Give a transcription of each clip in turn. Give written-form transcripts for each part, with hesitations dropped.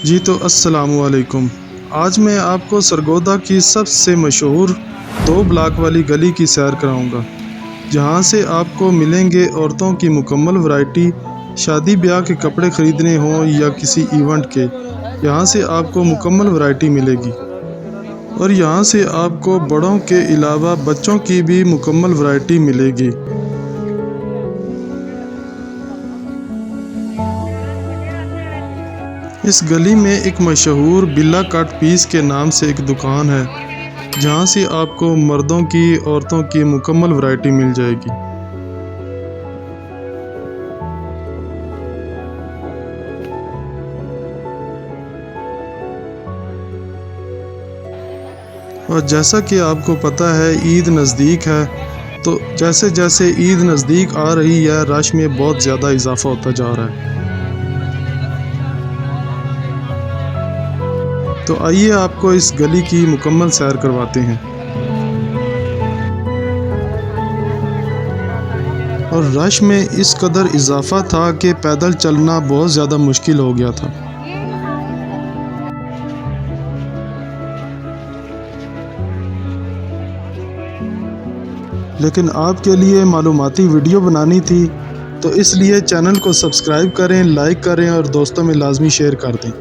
जी तो अस्सलामु अलैकुम। आज मैं आपको सरगोधा की सबसे मशहूर 2 ब्लॉक वाली गली की सैर कराऊंगा, जहां से आपको मिलेंगे औरतों की मुकम्मल वैरायटी। शादी ब्याह के कपड़े ख़रीदने हों या किसी इवेंट के, यहां से आपको मुकम्मल वैरायटी मिलेगी। और यहां से आपको बड़ों के अलावा बच्चों की भी मुकम्मल वैरायटी मिलेगी। इस गली में एक मशहूर बिल्ला कट पीस के नाम से एक दुकान है, जहां से आपको मर्दों की औरतों की मुकम्मल वैरायटी मिल जाएगी। और जैसा कि आपको पता है ईद नज़दीक है, तो जैसे जैसे ईद नज़दीक आ रही है रश में बहुत ज़्यादा इजाफा होता जा रहा है। तो आइए आपको इस गली की मुकम्मल सैर करवाते हैं। और रश में इस कदर इजाफा था कि पैदल चलना बहुत ज़्यादा मुश्किल हो गया था। लेकिन आपके लिए मालूमाती वीडियो बनानी थी, तो इसलिए चैनल को सब्सक्राइब करें, लाइक करें और दोस्तों में लाजमी शेयर कर दें।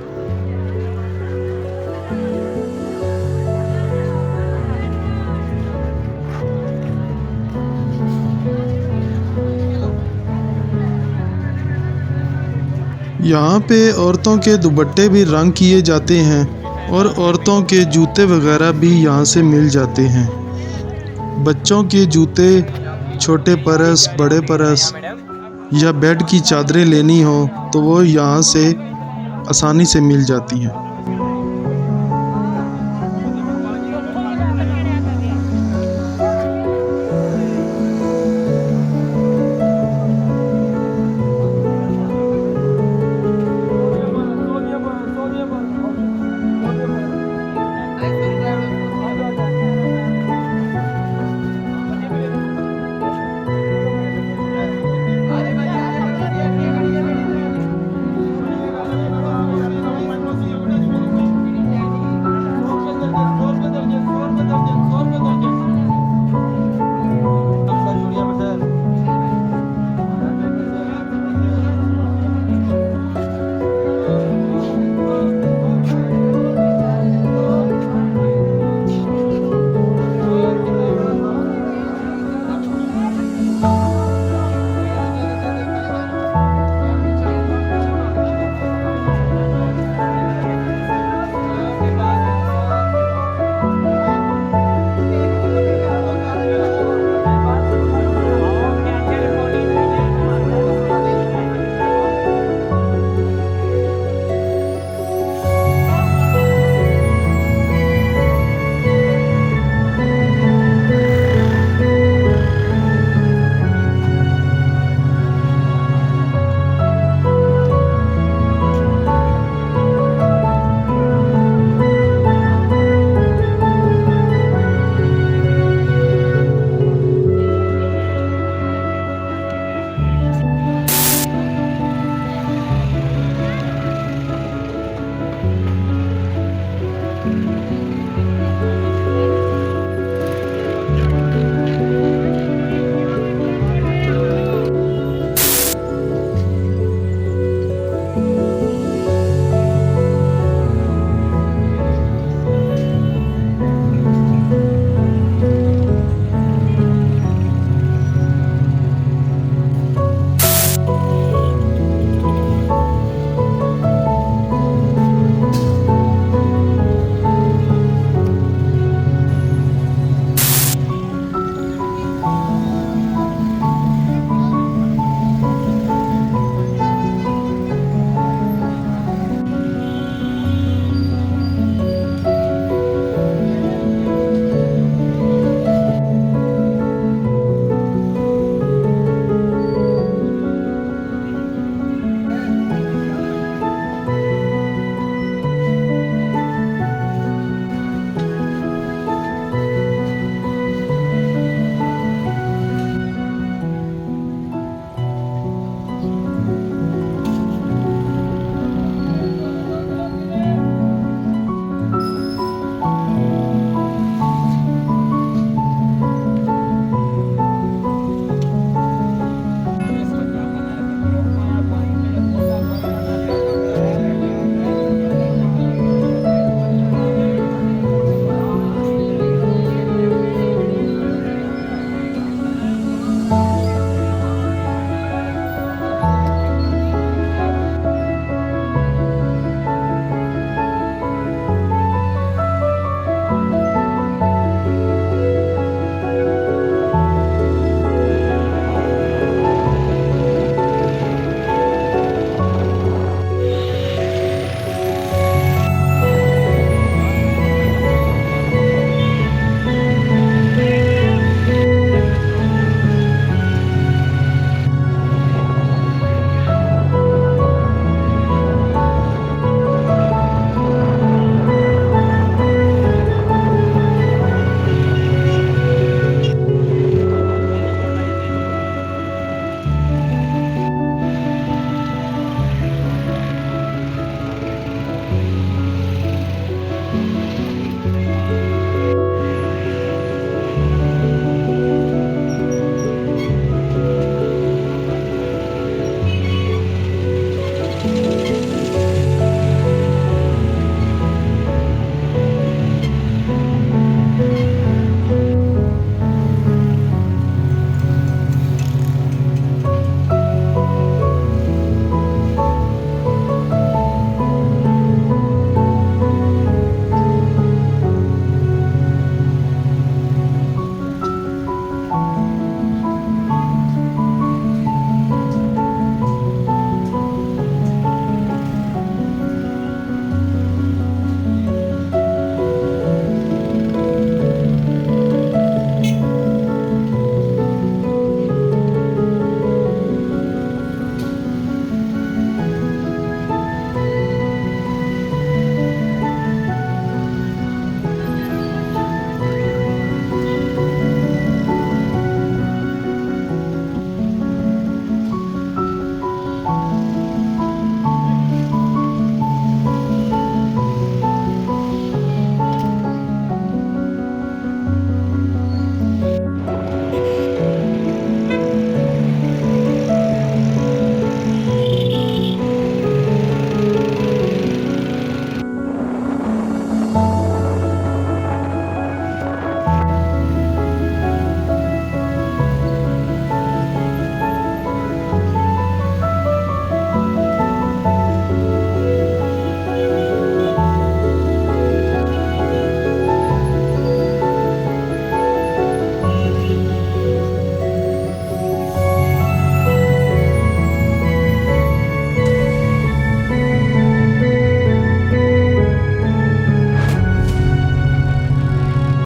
यहाँ पे औरतों के दुपट्टे भी रंग किए जाते हैं और औरतों के जूते वगैरह भी यहाँ से मिल जाते हैं। बच्चों के जूते, छोटे परस, बड़े परस या बेड की चादरें लेनी हो तो वो यहाँ से आसानी से मिल जाती हैं।